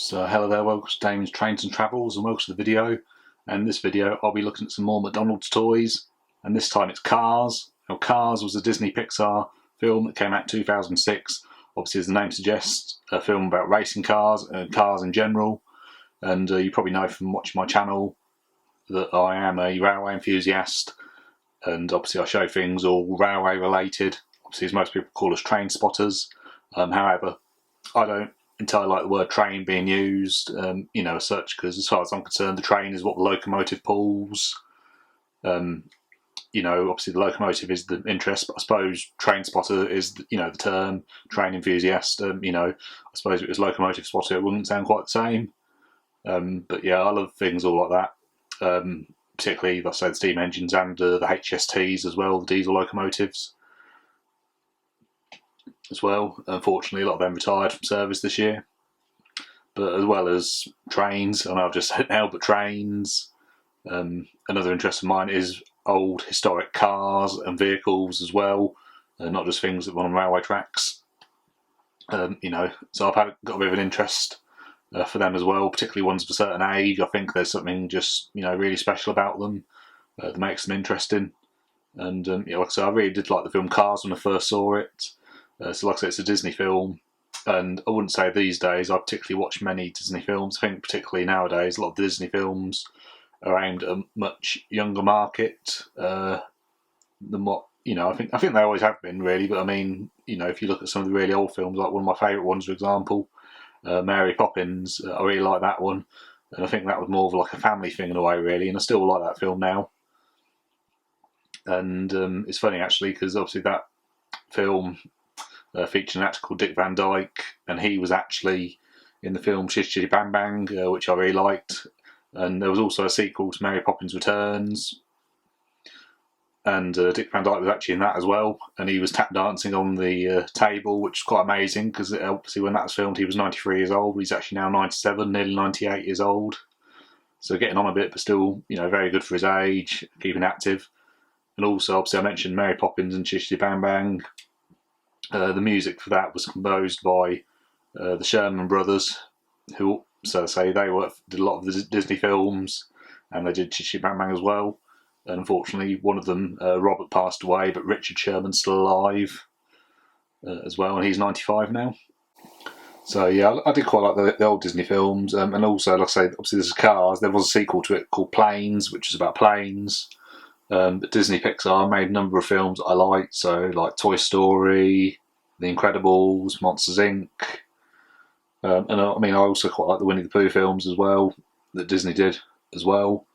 So hello there, welcome to Damon's Trains and Travels and welcome to the video. And in this video I'll be looking at some more McDonald's toys, and this time it's Cars. Now Cars was a Disney Pixar film that came out in 2006. Obviously, as the name suggests, a film about racing cars and cars in general. And you probably know from watching my channel that I am a railway enthusiast, and obviously I show things all railway related. Obviously, as most people call us train spotters. However, I don't entirely like the word train being used, as such, because as far as I'm concerned, the train is what the locomotive pulls. Obviously the locomotive is the interest, but I suppose train spotter is, the term. Train enthusiast, I suppose if it was locomotive spotter, it wouldn't sound quite the same. But yeah, I love things all like that. Particularly, like I say, the steam engines and the HSTs as well, the diesel locomotives as well. Unfortunately, a lot of them retired from service this year. But as well as trains, and I've just said now, but trains. Another interest of mine is old historic cars and vehicles as well, not just things that run on railway tracks. So I've got a bit of an interest for them as well, particularly ones of a certain age. I think there's something just really special about them that makes them interesting. And like I said, I really did like the film Cars when I first saw it. So like I said, it's a Disney film, and I wouldn't say these days I particularly watch many Disney films. I think particularly nowadays a lot of the Disney films are aimed at a much younger market than what I think they always have been, really. But I mean, if you look at some of the really old films, like one of my favourite ones, for example, Mary Poppins, I really like that one, and I think that was more of like a family thing in a way, really. And I still like that film now. And it's funny actually, because obviously that film featured an actor called Dick Van Dyke, and he was actually in the film Shish Chitty Bang Bang, which I really liked. And there was also a sequel to Mary Poppins Returns, and Dick Van Dyke was actually in that as well, and he was tap dancing on the table, which is quite amazing, because obviously when that was filmed he was 93 years old. He's actually now 97, nearly 98 years old, so getting on a bit, but still very good for his age, keeping active. And also, obviously, I mentioned Mary Poppins and Shish Chitty Bang Bang. The music for that was composed by the Sherman Brothers, who, so to say, did a lot of the Disney films, and they did Shish Chitty Bang Bang as well. And unfortunately, one of them, Robert, passed away, but Richard Sherman's still alive as well, and he's 95 now. So yeah, I did quite like the old Disney films, and also, like I say, obviously there's Cars. There was a sequel to it called Planes, which is about planes. But Disney Pixar made a number of films I liked, so like Toy Story, The Incredibles, Monsters Inc. And I also quite like the Winnie the Pooh films as well, that Disney did as well.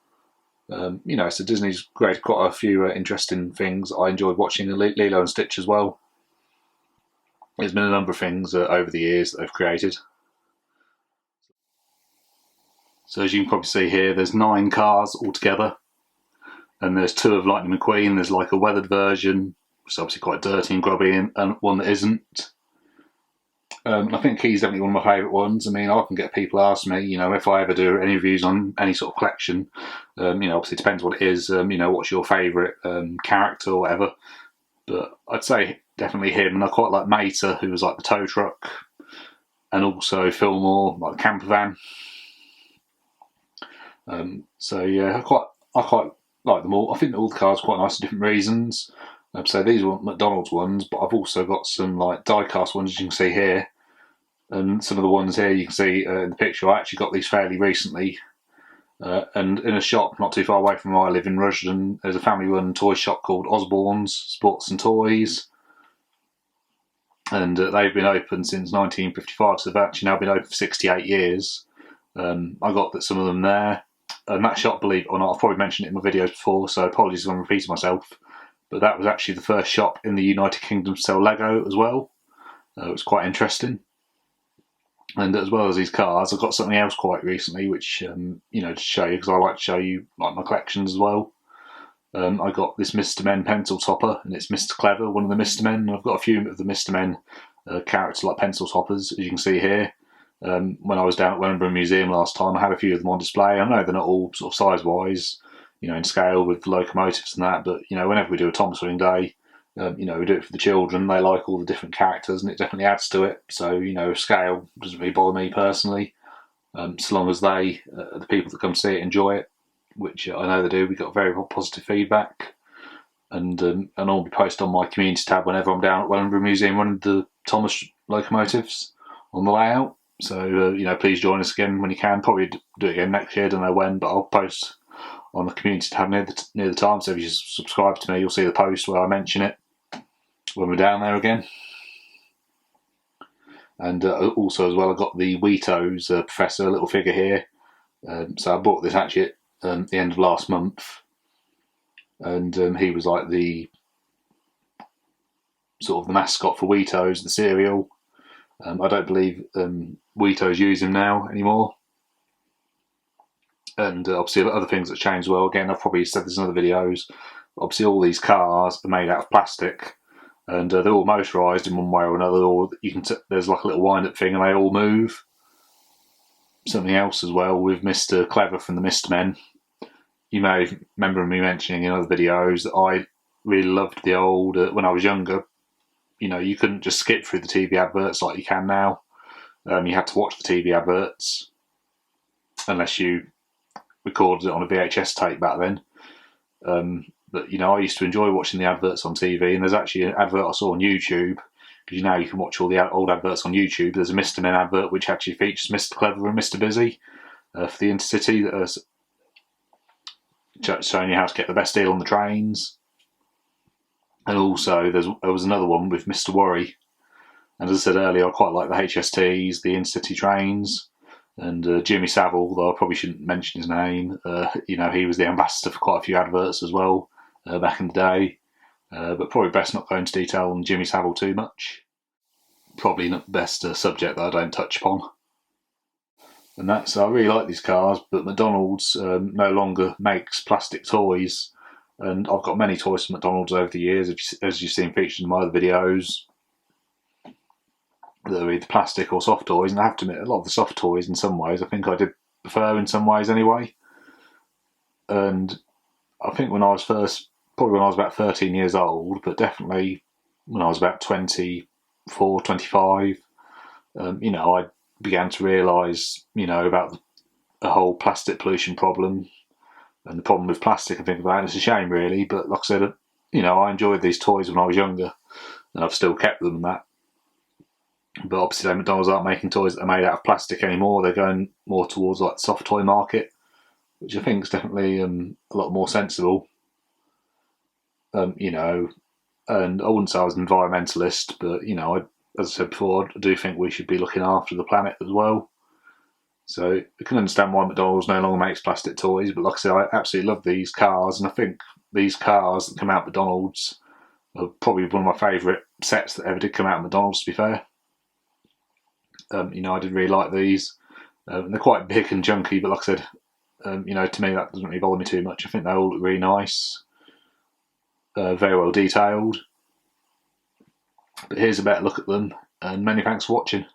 So Disney's created quite a few interesting things. I enjoyed watching Lilo and Stitch as well. There's been a number of things over the years that they've created. So as you can probably see here, there's 9 cars altogether. And there's 2 of Lightning McQueen. There's like a weathered version, which is obviously quite dirty and grubby, and one that isn't. I think he's definitely one of my favourite ones. I mean, I can get people ask me, if I ever do any reviews on any sort of collection, obviously it depends what it is, what's your favourite character or whatever. But I'd say definitely him, and I quite like Mater, who was like the tow truck, and also Fillmore, like the camper van. So yeah, I quite like them all. I think all the cars are quite nice for different reasons. So these are McDonald's ones, but I've also got some like die-cast ones, as you can see here. And some of the ones here you can see in the picture, I actually got these fairly recently. And in a shop not too far away from where I live in Rushden, there's a family-run toy shop called Osborne's Sports and Toys. And they've been open since 1955, so they've actually now been open for 68 years. I got some of them there. And that shop, believe it or not, I've probably mentioned it in my videos before, so apologies if I'm repeating myself, but that was actually the first shop in the United Kingdom to sell Lego as well. It was quite interesting. And as well as these cars, I've got something else quite recently, which, to show you, because I like to show you like my collections as well. I got this Mr. Men pencil topper, and it's Mr. Clever, one of the Mr. Men, and I've got a few of the Mr. Men characters like pencil toppers, as you can see here. When I was down at Wellingborough Museum last time, I had a few of them on display. I know they're not all sort of size-wise, in scale with the locomotives and that, but, whenever we do a Tom Sawing Day, we do it for the children. They like all the different characters, and it definitely adds to it. So, scale doesn't really bother me personally. so long as they, the people that come see it, enjoy it, which I know they do. We got very positive feedback, and I'll be posted on my community tab whenever I'm down at Wellingborough Museum running the Thomas locomotives on the layout. So please join us again when you can. Probably do it again next year. Don't know when, but I'll post on the community tab near the time. So if you subscribe to me, you'll see the post where I mention it when we're down there again. And also as well, I've got the Weetos Professor little figure here. So I bought this actually at the end of last month, and he was like the sort of the mascot for Weetos, the cereal. I don't believe Weetos use him now anymore. And obviously other things that changed well. Again, I've probably said this in other videos. Obviously all these cars are made out of plastic, and they're all motorised in one way or another, or you can there's like a little wind-up thing and they all move. Something else as well with Mr. Clever from the Mist Men. You may remember me mentioning in other videos that I really loved the old, when I was younger, you couldn't just skip through the TV adverts like you can now. You had to watch the TV adverts unless you recorded it on a VHS tape back then. But I used to enjoy watching the adverts on TV, and there's actually an advert I saw on YouTube, because you can watch all the old adverts on YouTube. There's a Mr. Men advert which actually features Mr. Clever and Mr. Busy for the Intercity, that are showing you how to get the best deal on the trains. And also there was another one with Mr. Worry. And as I said earlier, I quite like the HSTs, the Intercity trains, and Jimmy Savile, though I probably shouldn't mention his name. He was the ambassador for quite a few adverts as well back in the day. But probably best not go into detail on Jimmy Savile too much. Probably not the best subject that I don't touch upon. And I really like these cars, but McDonald's no longer makes plastic toys. And I've got many toys from McDonald's over the years, as you've seen featured in my other videos. They're either plastic or soft toys, and I have to admit, a lot of the soft toys in some ways I think I did prefer in some ways anyway. And I think when I was about 13 years old, but definitely when I was about 24, 25, I began to realise, about the whole plastic pollution problem and the problem with plastic and things like that. It's a shame really, but like I said, I enjoyed these toys when I was younger, and I've still kept them and that. But obviously McDonald's aren't making toys that are made out of plastic anymore. They're going more towards like the soft toy market, which I think is definitely a lot more sensible. And I wouldn't say I was an environmentalist, but as I said before, I do think we should be looking after the planet as well. So I can understand why McDonald's no longer makes plastic toys, but like I said, I absolutely love these cars, and I think these cars that come out of McDonald's are probably one of my favourite sets that ever did come out of McDonald's, to be fair. I did really like these. They're quite big and junky, but like I said, to me that doesn't really bother me too much. I think they all look really nice, very well detailed. But here's a better look at them, and many thanks for watching.